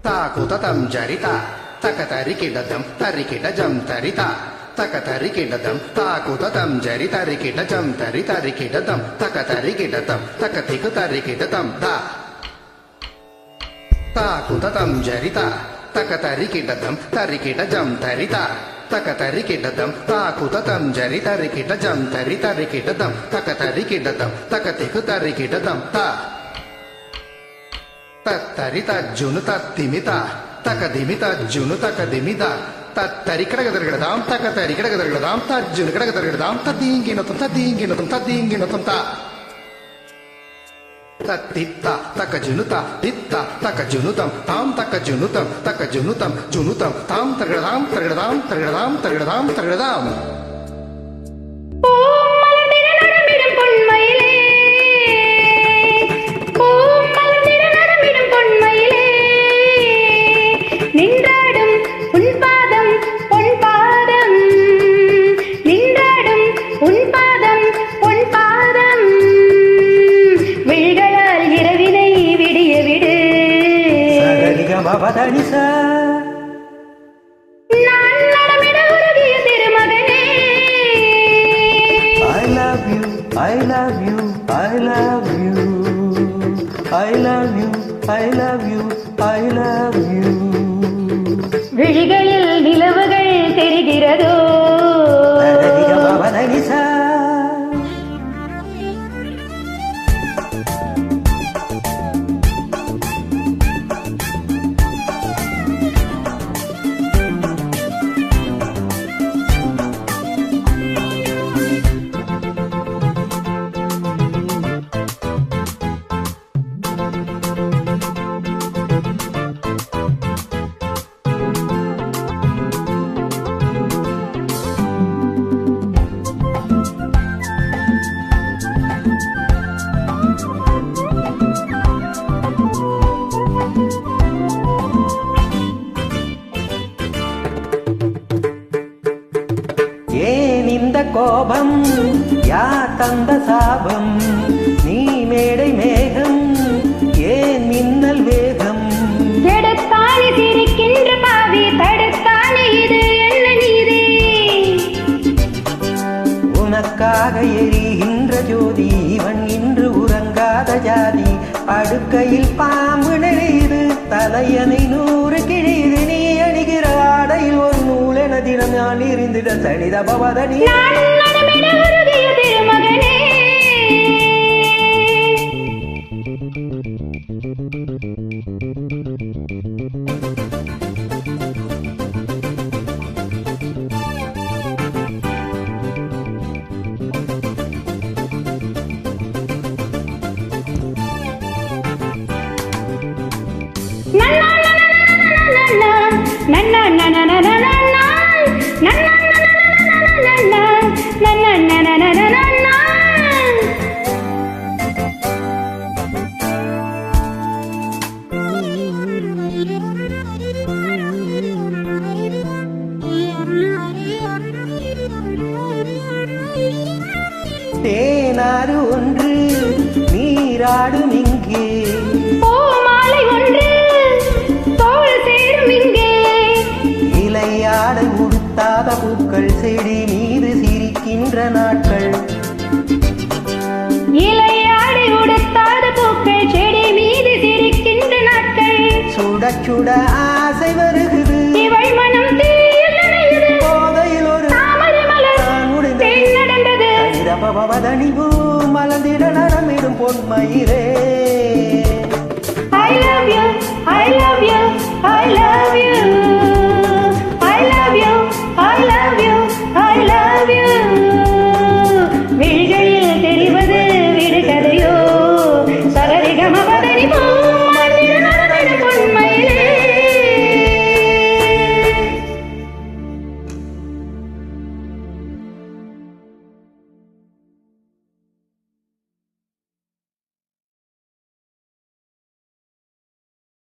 Taku tatam jarita, takatarikidadam, tarikidajam tarita. Takatarikidadam, taku tatam jarita, tarikidajam tarita, tarikidadam, takatarikidadam, takatikutarikidatam, da. Taku tatam jarita, takatarikidadam, tarikidajam tarita. Takatarikidadam, taku tatam jarita, tarikidajam tarita, tarikidadam, takatarikidadam, takatikutarikidatam, da. Tattarita junuta timita, takadimita junuta kadimita, tattarikadagadam, takatarikadagadam, tajunukadagadam, tadinginotam, tadinginotam, tadinginotam, ta. Tatitta, takajunuta, titta, takajunutam, tam takajunutam, takajunutam, junutam, tam targadam, targadam, targadam, targadam, targadam. Badanisa I love you, I love you, I love you, I love you, I love you, I love you. விழிகளில் நிலவுகள் தெரிகிறதோ Badanisa ஏன் இந்த கோபம் யார் தந்த சாபம் நீ மேடை மேகம் ஏன் மின்னல் வேகம் எடுத்தானே சிரிக்கின்ற பாவி தடுத்தானே இது என்ன நீரே உனக்காக எரிகின்ற ஜோதி இவன் இன்று உறங்காத ஜாதி படுக்கையில் பாம்பு நெறிது தலையணை 100 கிழிது நீ அணிகிற ஆடையில் ஒரு நூலென தினம் நான் இருந்திட தனித பவதனி திருமகனே தேனாறு ஒன்று நீராடும் இங்கே மாலை ஒன்று தோள் சேரும் இங்கே இலையாடை உடுத்தாத பூக்கள் செடி மீது சிரிக்கின்ற நாட்கள் இலையாடை உடுத்தாத பூக்கள் செடி மீது சிரிக்கின்ற நாட்கள் சுட சுட ஆசை வருகுது இவள் மனம் தீயில் நனையுது போதையில் ஒரு தாமரை மலர் தேன் நடந்தது பவதனிவு மலர்ந்திட நரமிடும் பொன்மயிரே I love you, I love you, I love you.